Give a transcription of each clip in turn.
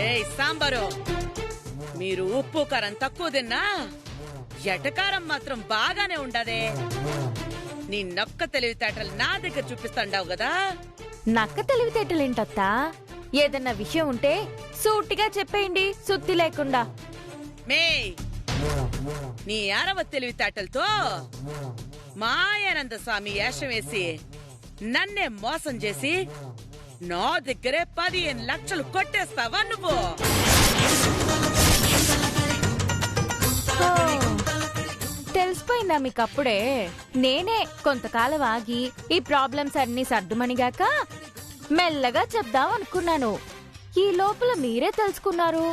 ఏయ్ సాంబారు, మీరు ఉప్పు కారం తక్కువ తిన్నా ఎటకారం మాత్రం బాగానే ఉండదే. నీ నొక్క తెలివితేటలు నా దగ్గర చూపిస్తాండావు కదా. నక్క తెలివితేటలేంటత్తా? ఏదన్నా విషయం ఉంటే సూటిగా చెప్పేయండి, సుత్తి లేకుండా. మే నీ 6వ తెలివితేటలతో మాయానంద స్వామి వేషం వేసి నన్నే మోసం చేసి నా దగ్గరే 15 లక్షలు కొట్టేస్తావా నువ్వు? తెలిసిపోయిందా మీకప్పుడే? నేనే కొంతకాలం ఆగి ఈ ప్రాబ్లమ్స్ అన్ని సర్దుమణిగాక మెల్లగా చెప్దాం అనుకున్నాను. ఈ లోపల మీరే తెలుసుకున్నారు.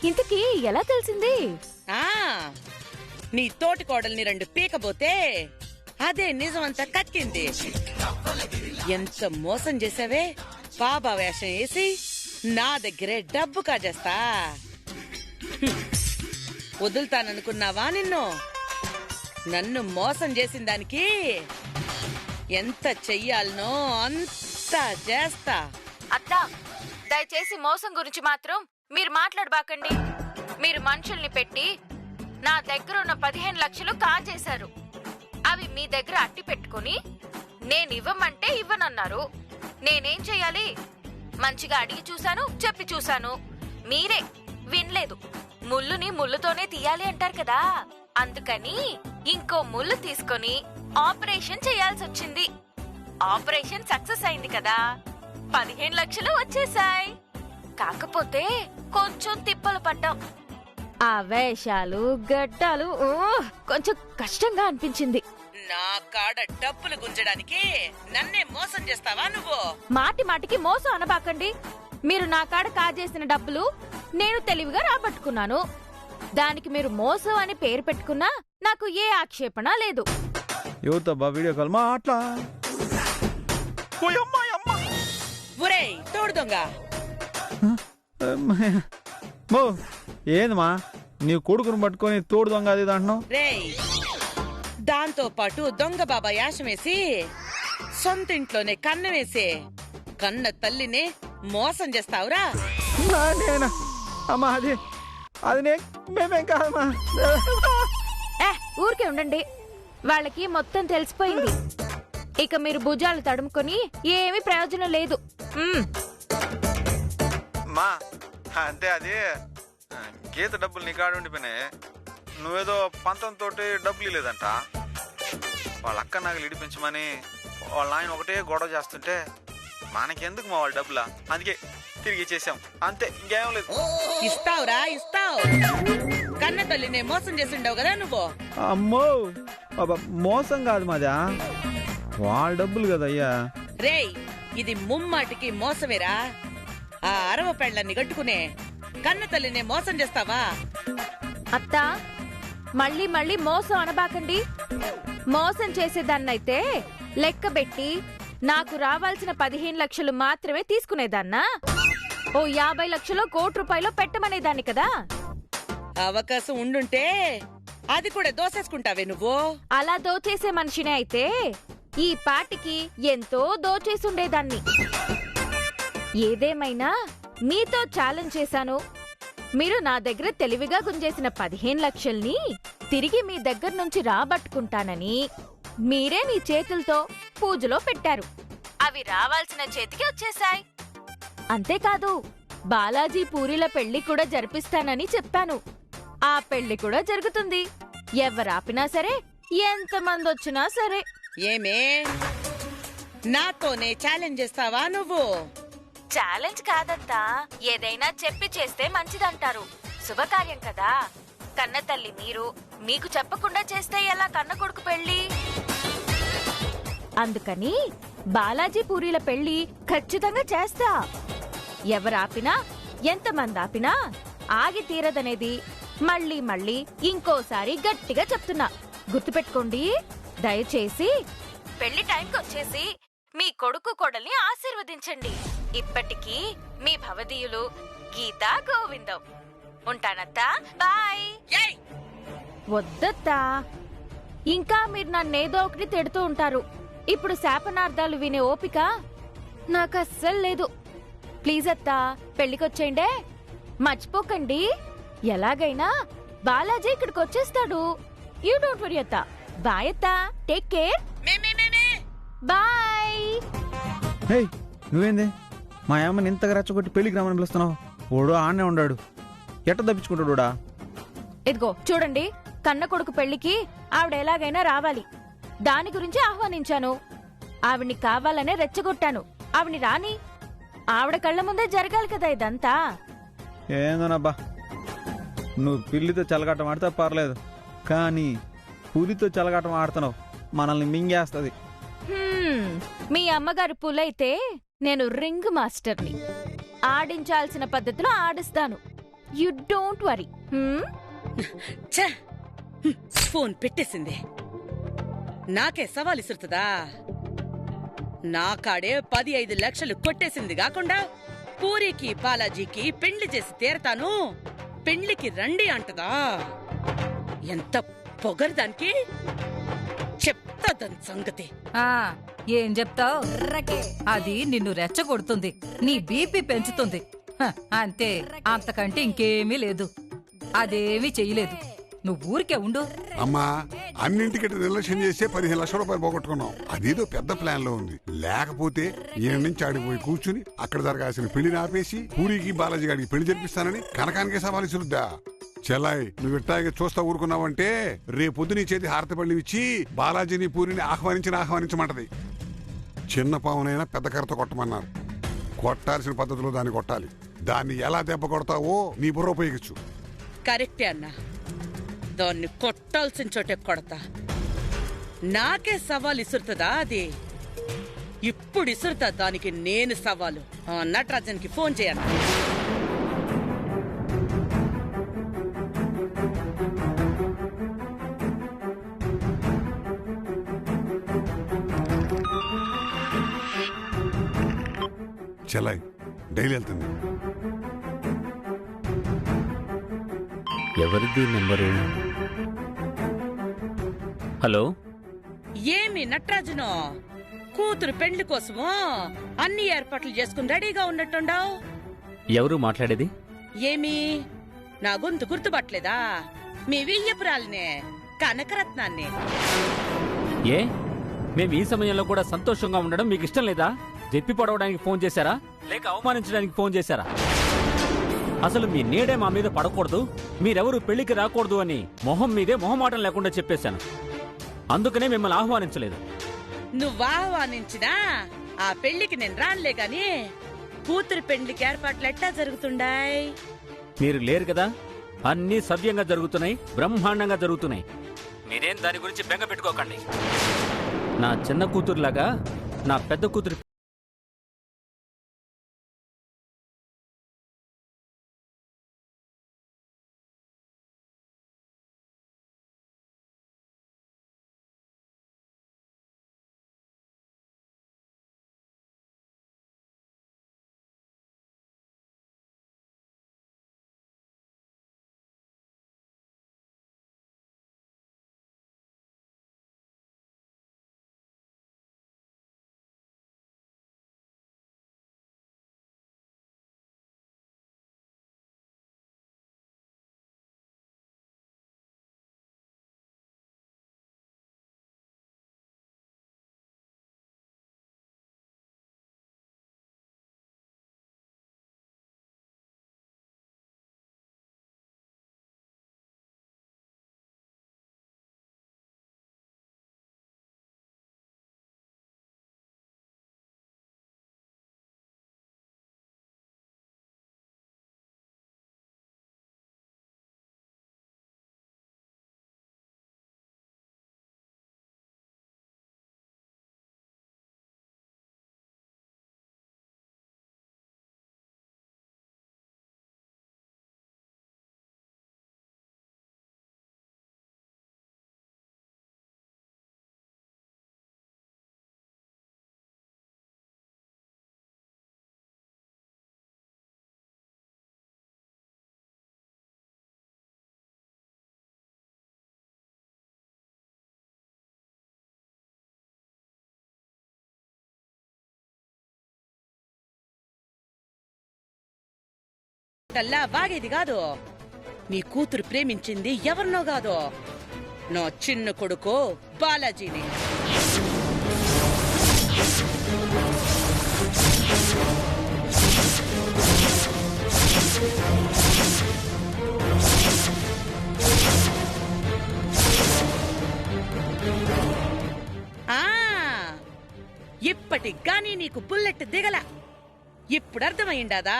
ఇంతకీ ఎలా తెలిసింది? నీ తోటి కోడల్ని 2 పీకబోతే అదే నిజమంతా కక్కింది. ఎంత మోసం చేసావే. బాబా వేషం వేసి నా దగ్గరే డబ్బు కాజేస్తా. వదులుతాననుకున్నావా నిన్ను? నన్ను మోసం చేసిన దానికి ఎంత చెయ్యాలనో అంత చేస్తా. అత్తా, దయచేసి మోసం గురించి మాత్రం మీరు మాట్లాడబాకండి. మీరు మనుషుల్ని పెట్టి నా దగ్గర ఉన్న 15 లక్షలు కాజేశారు. అవి మీ దగ్గర అట్టి పెట్టుకుని నేనివ్వమంటే ఇవ్వనన్నారు. నేనేం చెయ్యాలి? మంచిగా అడిగి చూశాను, చెప్పి చూశాను. మీరే వినలేదు. ముళ్ళుని ముళ్ళుతోనే తీయాలి అంటారు కదా, అందుకని ఇంకో ముళ్ళు తీసుకొని ఆపరేషన్ చేయాల్సి వచ్చింది. ఆపరేషన్ సక్సెస్ అయింది కదా, 15 లక్షలు వచ్చేసాయి. కాకపోతే కొంచెం తిప్పలు పడ్డాం. ఆ వేషాలు గడ్డాలు కొంచెం కష్టంగా అనిపించింది. నా కాడ డబ్బులు గుంజడానికి నన్నే మోసం చేస్తావా నువ్వు? మాటి మాటికి మోసం అనబాకండి. మీరు నా కాడ కాజేసిన డబ్బులు నేను తెలివిగా రాబట్టుకున్నాను. దానికి మీరు మోసం అని పేరు పెట్టుకున్నా నాకు ఏ ఆక్షేపణ లేదు. వీడియో కాల్ మా అట్లా ఒరేయ్ తోడు దొంగ, ఏందమ్మా నీ కొడుకును పట్టుకొని తోడు దొంగ అది అంటున్నావు? రేయ్, దాంతో పాటు దొంగ బాబా యాషం వేసి సొంత ఇంట్లోనే కన్న వేసి కన్న తల్లిని మోసం చేస్తావురా? అమ్మా అది అది మేమేం కాదమ్మా. ఊరికే ఉండండి, వాళ్ళకి మొత్తం తెలిసిపోయింది. ఇక మీరు భుజాలు తడుముకొని ఏమీ ప్రయోజనం లేదు. మా అంతే, అది గీత డబ్బులు నీ కాడ ఉండిపోయినాయి. నువ్వేదో పంతంతో డబ్బులు ఇలేదంట. వాళ్ళ అక్క నగలు ఇడిపించమని వాళ్ళ ఆయన ఒకటే గొడవ చేస్తుంటే మనకెందుకు మా వాళ్ళ డబ్బులా, అందుకే తిరిగి ఇచ్చేసాం అంతే, ఇంకేం లేదు. ఇస్తావురా ఇస్తావు. కన్న తల్లినే మోసం చేసిండవు కదా నువ్వు. అమ్మో మోసం కాదు మాదా, వాళ్ళ డబ్బులు కదయ్యా. రేయ్, ఇది ముమ్మాటికి మోసమేరా. ఆ 60 పెళ్ళని గట్టుకునే కన్న తల్లినే మోసం చేస్తావా? అత్తా, మళ్ళీ మళ్ళీ మోసం అనబాకండి. మోసం చేసేదాన్నైతే లెక్కబెట్టి నాకు రావాల్సిన 15 లక్షలు మాత్రమే తీసుకునేదాన్నా. ఓ 50 లక్షలు ₹1 పెట్టమనేదాన్ని కదా. అవకాశం ఉండుంటే అది కూడా దోసేసుకుంటావే నువ్వు. అలా దోచేసే మనిషినే అయితే ఈ పాటికి ఎంతో దోచేసుండేదాన్ని. ఏదేమైనా మీతో ఛాలెంజ్ చేశాను. మీరు నా దగ్గర తెలివిగా గుంజేసిన 15 లక్షల్ని తిరిగి మీ దగ్గర నుంచి రాబట్టుకుంటానని మీరే మీ చేతులతో పూజలో పెట్టారు. అవి రావాల్సిన చేతికి వచ్చేశాయి. అంతేకాదు, బాలాజీ పూరిల పెళ్లి కూడా జరిపిస్తానని చెప్పాను. ఆ పెళ్లి కూడా జరుగుతుంది. ఎవరాపినా సరే, ఎంతమంది వచ్చినా సరే. ఏమే, నాతోనే ఛాలెంజ్ చేస్తావా నువ్వు? ఛాలెంజ్ కాదత్తా, ఏదైనా చెప్పి చేస్తే మంచిదంటారు. శుభకార్యం కదా. కన్న తల్లి మీరు, మీకు చెప్పకుండా చేస్తే ఎలా కన్న కొడుకు పెళ్లి? అందుకని బాలాజీ పూరీల పెళ్లి ఖచ్చితంగా చేస్తా. ఎవరాపినా, ఎంతమంది ఆపినా ఆగి తీరదనేది మళ్ళీ మళ్ళీ ఇంకోసారి గట్టిగా చెప్తున్నా. గుర్తుపెట్టుకోండి. దయచేసి పెళ్లి టైంకి వచ్చేసి మీ కొడుకు కోడల్ని ఆశీర్వదించండి. ఇప్పటికీ మీ భవదీయులు గీతా గోవిందం. ఉంటానత్తా, బాయ్. వద్దత్తా, ఇంకా మీరు నన్నేదో ఒకటి తిడుతూ ఉంటారు. ఇప్పుడు శాపనార్థాలు వినే ఓపిక నాకు అస్సలు లేదు. ప్లీజ్ అత్తా పెళ్లికొచ్చేయండే. మర్చిపోకండి. ఎలాగైనా బాలాజీ ఇక్కడికి వచ్చేస్తాడు. యూ డోంట్ వరీ అత్తా. బాయ్ అత్తా, టేక్ కేర్. బాయ్. హే నువ్వేంది మా అమ్మని ఇంతగా రెచ్చగొట్టి పెళ్లికి రామని పిలుస్తున్నావు? ఓడు ఆడనే ఉన్నాడు, ఎట్ట తప్పించుకుంటాడుడా? ఇదిగో చూడండి, కన్న కొడుకు పెళ్లికి ఆవిడ ఎలాగైనా రావాలి. దాని గురించి ఆహ్వానించాను. ఆవిడ్ని కావాలనే రెచ్చగొట్టాను. ఆవిడ్ని రాని. ఆవిడ కళ్ళ ముందే జరగాలి కదా ఇదంతా. ఏందోనబ్బా, నువ్వు పిల్లితో చెలగాటం ఆడితే పర్లేదు, కానీ పులితో చెలగాటం ఆడుతున్నావు, మనల్ని మింగేస్తుంది. మీ అమ్మగారు పులైతే నేను రింగ్ మాస్టర్ని. ఆడించాల్సిన పద్ధతిలో ఆడిస్తాను. You don't worry. ఫోన్ పెట్టేసింది. నాకే సవాల్ ఇసురుతుందా? నా కాడే 15 లక్షలు కొట్టేసింది కాకుండా పూరికి బాలాజీకి పెండ్లి చేసి తీరతాను, పెండ్లికి రండి అంటదా? ఎంత పొగరు దానికి! చెప్తా దాని సంగతి. ఏం చెప్తావు? అది నిన్ను రెచ్చగొడుతుంది, నీ బీపీ పెంచుతుంది. అంతే, అంతకంటే ఇంకేమీ లేదు. అదేమీ చెయ్యలేదు. నువ్వు ఊరికే ఉండు. అమ్మా, అన్నింటికి నిర్లక్ష్యం చేసే 15 లక్షల రూపాయలు పోగొట్టుకున్నాం. అదేదో పెద్ద ప్లాన్ లో ఉంది. లేకపోతే ఈయన నుంచి ఆడిపోయి కూర్చుని అక్కడ జరగాల్సిన పెళ్లిని ఆపేసి పూరికి బాలాజీ గారికి పెళ్లి జరిపిస్తానని కనకానికే సవాలు ఇసురుద్దా? చెల్లాయ్, నువ్వు ఇట్టాగే చూస్తా ఊరుకున్నావంటే రేపొద్దు నీ చేతి హారతి పళ్ళు ఇచ్చి బాలాజీని పూరిని ఆహ్వానించమంటది. చిన్న పావునైనా పెద్ద కర్రతో కొట్టమన్నారు. కొట్టాల్సిన పద్ధతిలో దాన్ని కొట్టాలి. దాన్ని ఎలా దెబ్బ కొడతావో నీ బుర్ర ఉపయోగించు. కరెక్టే అన్నా, దాన్ని కొట్టాల్సిన చోటే కొడతా. నాకే సవాల్ ఇసురుతుందా అది? ఇప్పుడు ఇసురుతా దానికి నేను సవాలు. నటరాజన్కి ఫోన్ చేయను. చెల్లాయ్ డైలీ వెళ్తుంది. ఎవరిది నెంబరు? హలో, ఏమి నటరాజును, కూతురు పెండ్లి కోసము అన్ని ఏర్పాట్లు చేసుకుని రెడీగా ఉన్నట్టుండావు. ఎవరు మాట్లాడేది? ఏమి నా గొంతు గుర్తుపట్టలేదా? మీ వియ్యపురాలనే, కనకరత్నాన్ని. ఏ, మేము ఈ సమయంలో కూడా సంతోషంగా ఉండడం మీకు ఇష్టం లేదా? చెప్పి పడవడానికి ఫోన్ చేశారా, లేక అవమానించడానికి ఫోన్ చేశారా? అసలు మీ నీడే మా మీద పడకూడదు, మీరెవరు పెళ్లికి రాకూడదు అని మొహం మీదే మొహమాటం లేకుండా చెప్పేశాను. అందుకనే మిమ్మల్ని ఆహ్వానించలేదు. నువ్వాహ్వానించినా ఆ పెళ్లికి నేను రానులే గాని కూతురు పెండ్లికి ఏర్పాట్లు ఎట్టా జరుగుతుండాయి? మీరు లేరు కదా, అన్నీ సవ్యంగా జరుగుతున్నాయి, బ్రహ్మాండంగా జరుగుతున్నాయి. మీరేం దాని గురించి బెంగ పెట్టుకోకండి. నా చిన్న కూతురులాగా నా పెద్ద కూతురు పిట్టల్లా వాగేది కాదు. నీ కూతురు ప్రేమించింది ఎవరినో కాదు, నా చిన్న కొడుకు బాలాజీని. ఇప్పటిగాని నీకు బుల్లెట్ దిగల. ఇప్పుడు అర్థమైండాదా?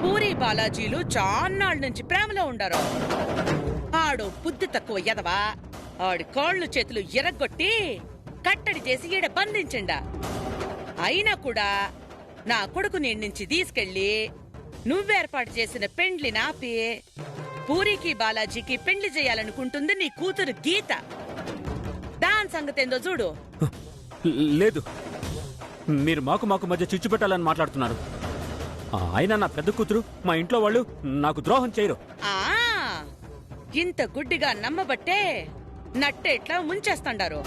పూరి బాలాజీలు చాన్నాళ్ళ నుంచి ప్రేమలో ఉండారు. ఆడు బుద్ధి తక్కువ ఎదవా. ఆడి కాళ్ళు చేతులు ఎరగొట్టి కట్టడి చేసి ఈడ బంధించిండా. అయినా కూడా నా కొడుకు నుంచి తీసుకెళ్లి నువ్వేర్పాటు చేసిన పెండ్లిని ఆపి పూరికి బాలాజీకి పెండ్లి చేయాలనుకుంటుంది నీ కూతురు గీత. దాని సంగతేందో చూడు. లేదు, మీరు మాకు మధ్య చిచ్చు పెట్టాలని మాట్లాడుతున్నారు. అయినా నా పెద్ద కూతురు, మా ఇంట్లో వాళ్ళు నాకు ద్రోహం చేయరు. ఇంత గుడ్డిగా నమ్మబట్టే నట్టేట్లా ముంచేస్తాండారు.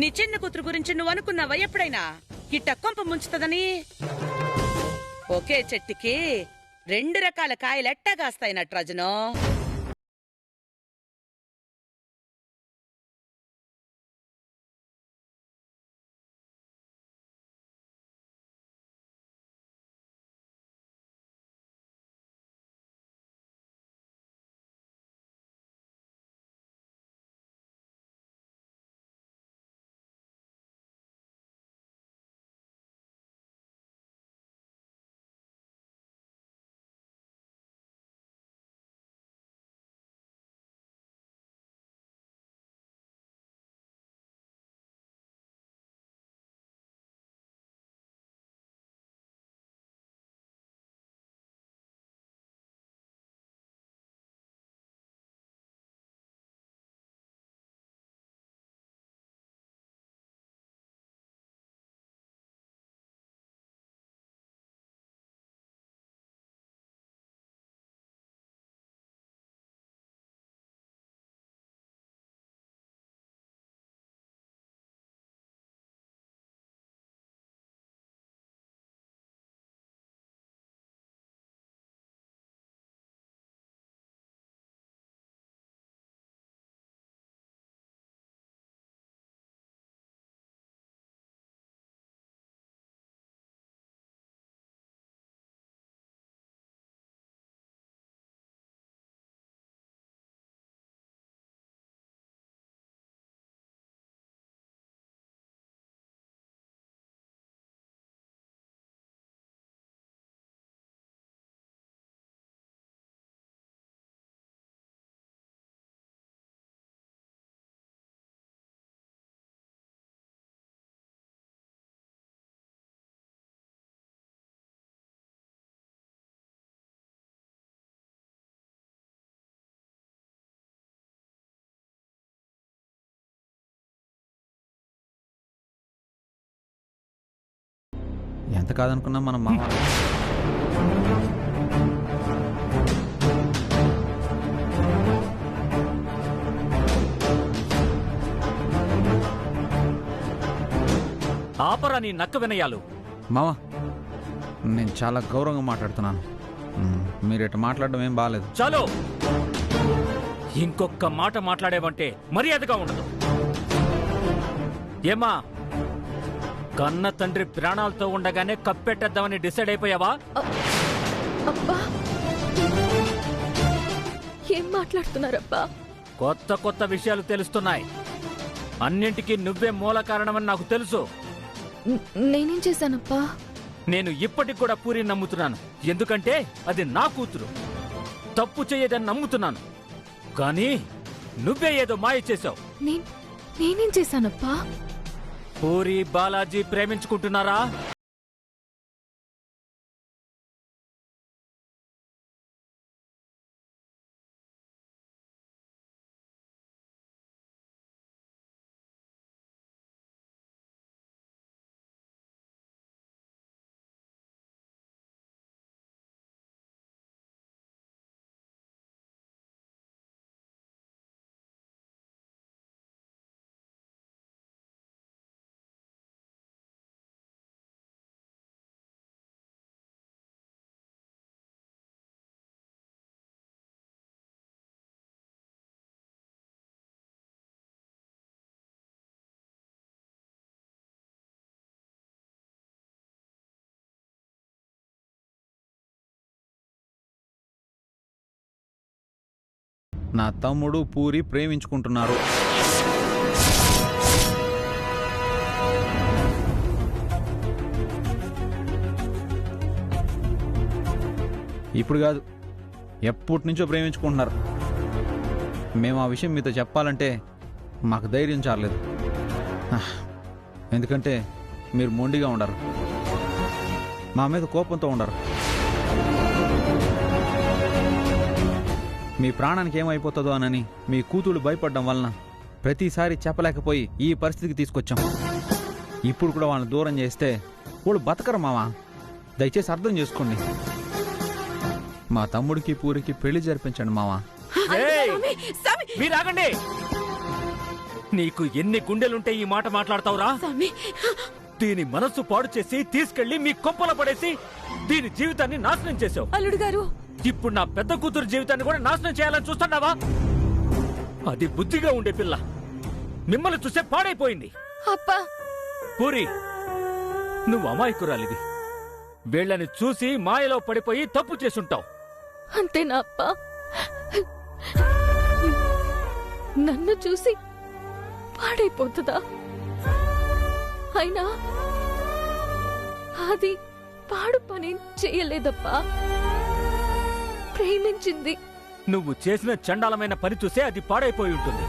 నీ చిన్న కూతురు గురించి నువ్వు అనుకున్నావా ఎప్పుడైనా ఇట్ట కొంప ముంచుతదని? ఒకే చెట్టుకి 2 రకాల కాయలు ఎట్టాగాస్తాయి నట్రాజును. ఎంత కాదనుకున్నా మనం మామ. ఆపరా నీ నక్క వినయాలు. మామ, నేను చాలా గౌరవంగా మాట్లాడుతున్నాను. మీరు ఇట్లా మాట్లాడడం ఏం బాగాలేదు. చాలు, ఇంకొక మాట మాట్లాడేవంటే మర్యాదగా ఉండదు. ఏమా, కన్న తండ్రి ప్రాణాలతో ఉండగానే కప్పెట్టేద్దామని డిసైడ్ అయిపోయావా? అబ్బా, ఏం మాట్లాడుతున్నారబ్బా? కొత్త కొత్త విషయాలు తెలుస్తున్నాయి. అన్నింటికీ నువ్వే మూల కారణమని నాకు తెలుసు. నేనేం చేశానప్పా? నేను ఇప్పటికి కూడా పూరి నమ్ముతున్నాను. ఎందుకంటే అది నా కూతురు, తప్పు చేయదని నమ్ముతున్నాను. కానీ నువ్వే ఏదో మాయ చేశావు. నేనేం చేశానప్పా? పూరి బాలాజీ ప్రేమించుకుంటున్నారా? నా తమ్ముడు పూరి ప్రేమించుకుంటున్నారు. ఇప్పుడు కాదు, ఎప్పటి నుంచో ప్రేమించుకుంటున్నారు. మేము ఆ విషయం మీతో చెప్పాలంటే మాకు ధైర్యం చాలలేదు. ఎందుకంటే మీరు మొండిగా ఉండరు, మా మీద కోపంతో ఉండరు. మీ ప్రాణానికి ఏమైపోతుందో అనని మీ కూతుళ్ళు భయపడడం వలన ప్రతిసారి చెప్పలేకపోయి ఈ పరిస్థితికి తీసుకొచ్చాం. ఇప్పుడు కూడా వాళ్ళని దూరం చేస్తే వాళ్ళు బతకరు మావా. దయచేసి అర్థం చేసుకోండి. మా తమ్ముడికి పూరికి పెళ్లి జరిపించండి మావా. మీరాగండి. నీకు ఎన్ని గుండెలుంటే ఈ మాట మాట్లాడతావురా? దీని మనస్సు పాడు చేసి తీసుకెళ్లి మీ కొంపలో పడేసి దీని జీవితాన్ని నాశనం చేసావు. అల్లుడు గారు, ఇప్పుడు నా పెద్ద కూతురు జీవితాన్ని కూడా నాశనం చేయాలని చూస్తున్నావా? అది బుద్ధిగా ఉండే పిల్ల మిమ్మల్ని చూసే పాడైపోయింది. అప్పా పూరి, నువ్వు అమాయకురాలివి. వీళ్ళని చూసి మాయలో పడిపోయి తప్పు చేసుంటావు. అంతేనా అప్పా? నన్ను చూసి పాడైపోతుందా? అయినా అది పాడు పని చేయలేదప్పా, ప్రేమించింది. నువ్వు చేసిన చండాలమైన పని చూసే అది పాడైపోయి ఉంటుంది.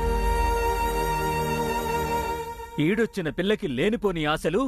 ఈడొచ్చిన పిల్లకి లేనిపోని ఆశలు.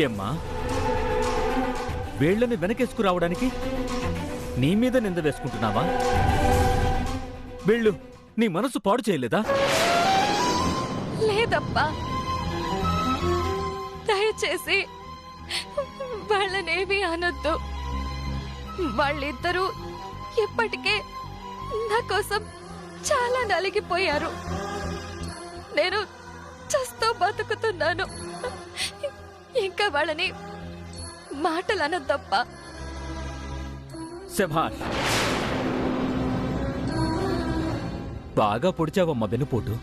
ఏమ్మా, వీళ్ళని వెనకేసుకురావడానికి నీ మీద నింద వేసుకుంటున్నావా? వీళ్ళు నీ మనసు పాడు చేయలేదా? లేదప్పా, దయచేసి వాళ్ళనేమీ అనొద్దు. వాళ్ళిద్దరూ ఇప్పటికే నా కోసం చాలా నలిగిపోయారు. నేను చస్తూ బతుకుతున్నాను. ఇంకా వాళ్ళని మాటలు అనొద్దప్పా. శభాష్, బాగా పొడిచావమ్మ వెనుపోటు.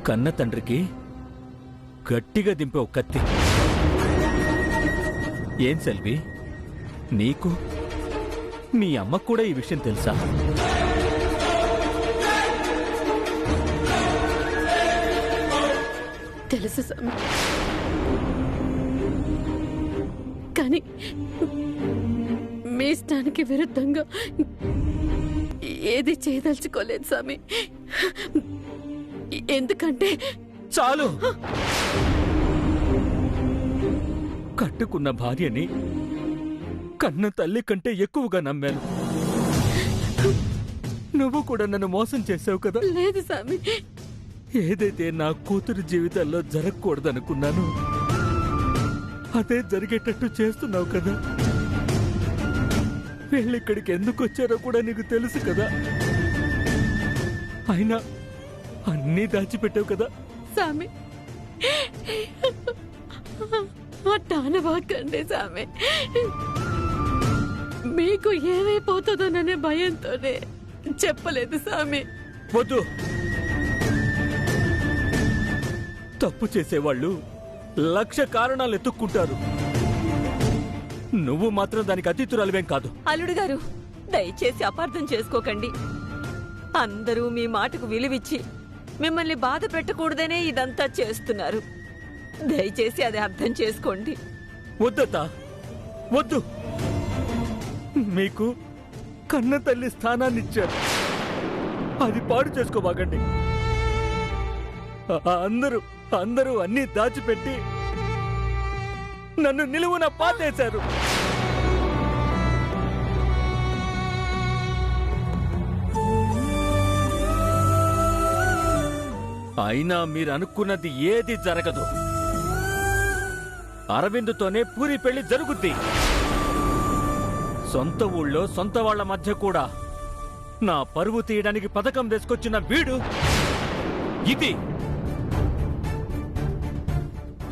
కన్న తండ్రికి గట్టిగా దింపే ఒక కత్తి. ఏం సెల్వి, నీకు మీ అమ్మకు కూడా ఈ విషయం తెలుసా? తెలుసు స్వామి, కానీ మీ ఇష్టానికి విరుద్ధంగా ఏది చేయదలుచుకోలేదు స్వామి. ఎందుకంటే చాలు. కట్టుకున్న భార్యని కన్న తల్లి కంటే ఎక్కువగా నమ్మాను. నువ్వు కూడా నన్ను మోసం చేసావు కదా? లేదు స్వామి. ఏదైతే నా కూతురు జీవితంలో జరగకూడదనుకున్నాను అదే జరిగేటట్టు చేస్తున్నావు కదా. వీళ్ళిక్కడికి ఎందుకు వచ్చారో కూడా నీకు తెలుసు కదా. అయినా అన్నీ దాచిపెట్టావు కదా. స్వామి, అట్టానవాకండి స్వామి. మీకు ఏమైపోతుందోననే భయంతోనే చెప్పలేదు స్వామి. వద్దు. తప్పు చేసేవాళ్ళు 1,00,000 కారణాలు ఎత్తుక్కుంటారు. నువ్వు మాత్రం దానికి అతీతురాలివేం కాదు. అల్లుడు గారు, దయచేసి అపార్థం చేసుకోకండి. అందరూ మీ మాటకు విలువిచ్చి మిమ్మల్ని బాధ పెట్టకూడదనే ఇదంతా చేస్తున్నారు. దయచేసి అది అర్థం చేసుకోండి. వద్దత, వద్దు. మీకు కన్న తల్లి స్థానాన్నిచ్చారు, అది పాడు చేసుకోబాగండి. అందరూ అన్నీ దాచిపెట్టి నన్ను నిలువున పాతేశారు. అయినా మీరు అనుకున్నది ఏది జరగదు. అరవిందుతోనే పూరి పెళ్లి జరుగుద్ది. సొంత ఊళ్ళో సొంత వాళ్ల మధ్య కూడా నా పరువు తీయడానికి పథకం వేసుకొచ్చిన వీడు ఇది.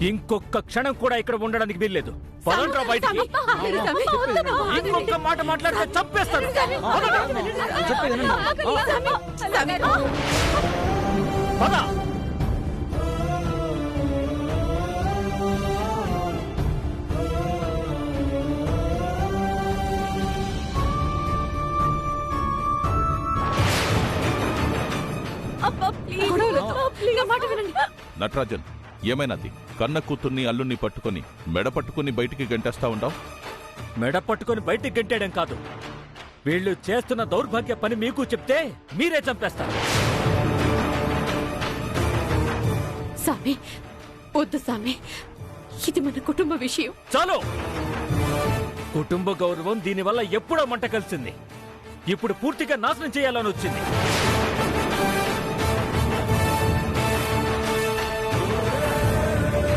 ఇంకొక క్షణం కూడా ఇక్కడ ఉండడానికి వీల్లేదు. పదండ్రా బయటికి. ఇంకొక మాట మాట్లాడితే చంపేస్తాను. పద. నటరాజన్, ఏమైనాది? కన్న కూతుర్ని అల్లుణ్ణి పట్టుకొని మెడ పట్టుకుని బయటికి గంటేస్తా ఉంటావు. మెడ పట్టుకొని బయటికి గంటేయడం కాదు, వీళ్ళు చేస్తున్న దౌర్భాగ్య పని మీకు చెప్తే మీరే చంపేస్తారు. సామి, వద్దు సామి, ఇది మన కుటుంబ విషయం. చాలు. కుటుంబ గౌరవం దీనివల్ల ఎప్పుడో మంట కలిసింది. ఇప్పుడు పూర్తిగా నాశనం చేయాలని వచ్చింది.